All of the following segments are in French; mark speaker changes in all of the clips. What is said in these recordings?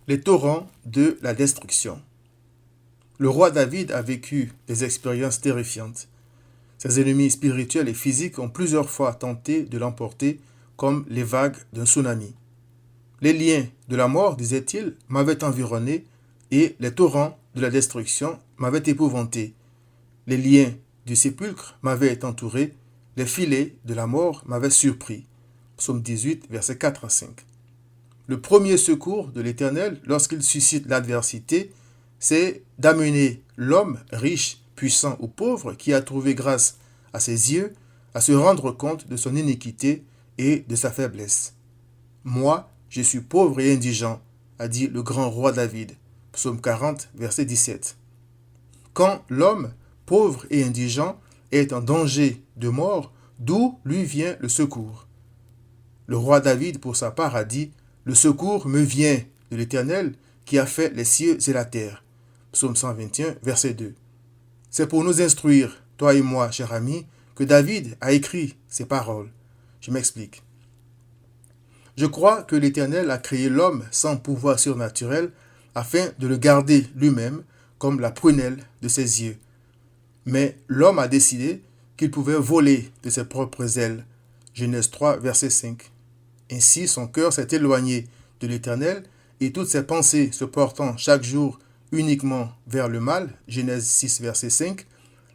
Speaker 1: Les torrents de la destruction. Le roi David a vécu des expériences terrifiantes. Ses ennemis spirituels et physiques ont plusieurs fois tenté de l'emporter comme les vagues d'un tsunami. Les liens de la mort, disait-il, m'avaient environné et les torrents de la destruction m'avaient épouvanté. Les liens du sépulcre m'avaient entouré, les filets de la mort m'avaient surpris. Psaume 18, versets 4 à 5. Le premier secours de l'Éternel, lorsqu'il suscite l'adversité, c'est d'amener l'homme, riche, puissant ou pauvre, qui a trouvé grâce à ses yeux, à se rendre compte de son iniquité et de sa faiblesse. Moi, je suis pauvre et indigent, a dit le grand roi David. Psaume 40, verset 17. Quand l'homme, pauvre et indigent, est en danger de mort, d'où lui vient le secours? Le roi David, pour sa part, a dit « Le secours me vient de l'Éternel qui a fait les cieux et la terre. » Psaume 121, verset 2. C'est pour nous instruire, toi et moi, cher ami, que David a écrit ces paroles. Je m'explique. Je crois que l'Éternel a créé l'homme sans pouvoir surnaturel afin de le garder lui-même comme la prunelle de ses yeux. Mais l'homme a décidé qu'il pouvait voler de ses propres ailes. Genèse 3, verset 5. Ainsi, son cœur s'est éloigné de l'Éternel et toutes ses pensées se portant chaque jour uniquement vers le mal. Genèse 6, verset 5.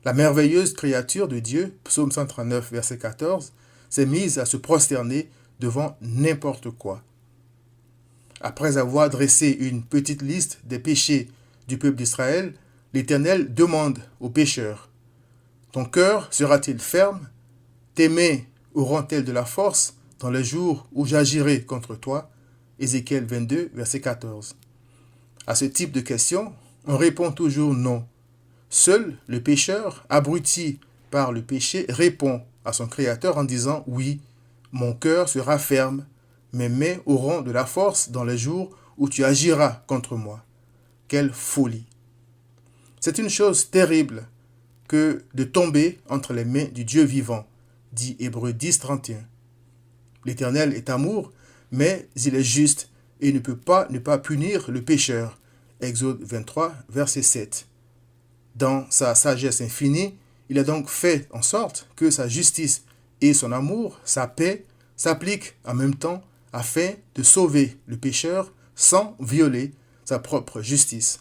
Speaker 1: La merveilleuse créature de Dieu, Psaume 139, verset 14, s'est mise à se prosterner devant n'importe quoi. Après avoir dressé une petite liste des péchés du peuple d'Israël, l'Éternel demande aux pécheurs: ton cœur sera-t-il ferme? Tes mains auront-elles de la force dans les jours où j'agirai contre toi? Ézéchiel 22, verset 14. À ce type de question, on répond toujours non. Seul le pécheur, abruti par le péché, répond à son Créateur en disant « Oui, mon cœur sera ferme, mes mains auront de la force dans les jours où tu agiras contre moi. » Quelle folie! C'est une chose terrible que de tomber entre les mains du Dieu vivant, dit Hébreux 10, 31. L'Éternel est amour, mais il est juste et ne peut pas ne pas punir le pécheur. Exode 23, verset 7. Dans sa sagesse infinie, il a donc fait en sorte que sa justice et son amour, sa paix, s'appliquent en même temps afin de sauver le pécheur sans violer sa propre justice.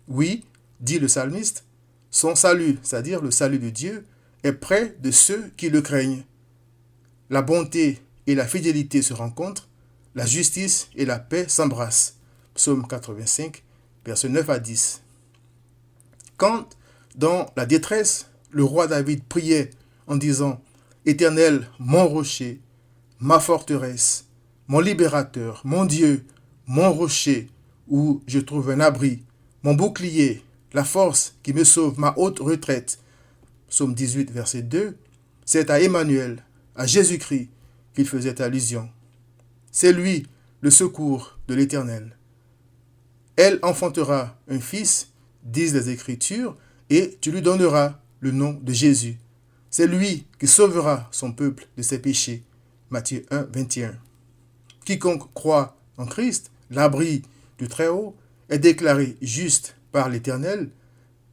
Speaker 1: Oui, dit le psalmiste, son salut, c'est-à-dire le salut de Dieu, est près de ceux qui le craignent. La bonté et la fidélité se rencontrent, la justice et la paix s'embrassent. Psaume 85, versets 9 à 10. Quand, dans la détresse, le roi David priait en disant « Éternel, mon rocher, ma forteresse, mon libérateur, mon Dieu, mon rocher, où je trouve un abri, mon bouclier, la force qui me sauve, ma haute retraite. » Psaume 18, verset 2, c'est à Emmanuel, à Jésus-Christ, qu'il faisait allusion. C'est lui le secours de l'Éternel. Elle enfantera un fils, disent les Écritures, et tu lui donneras le nom de Jésus. C'est lui qui sauvera son peuple de ses péchés. Matthieu 1, 21. Quiconque croit en Christ, l'abri du Très-Haut, est déclaré juste par l'Éternel,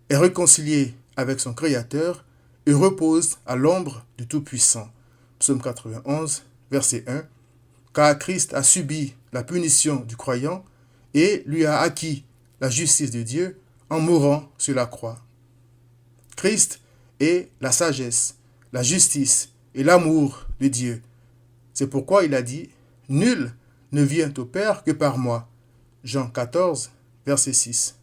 Speaker 1: est réconcilié avec son Créateur et repose à l'ombre du Tout-Puissant. Psaume 91, verset 1. Car Christ a subi la punition du croyant et lui a acquis la justice de Dieu en mourant sur la croix. Christ est la sagesse, la justice et l'amour de Dieu. C'est pourquoi il a dit « Nul ne vient au Père que par moi ». Jean 14, verset 6.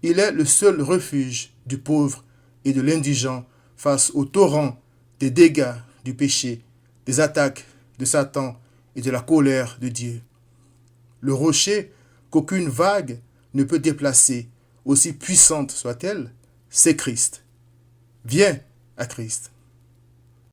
Speaker 1: Il est le seul refuge du pauvre et de l'indigent face au torrent des dégâts du péché, des attaques de Satan et de la colère de Dieu. Le rocher qu'aucune vague ne peut déplacer, aussi puissante soit-elle, c'est Christ. Viens à Christ.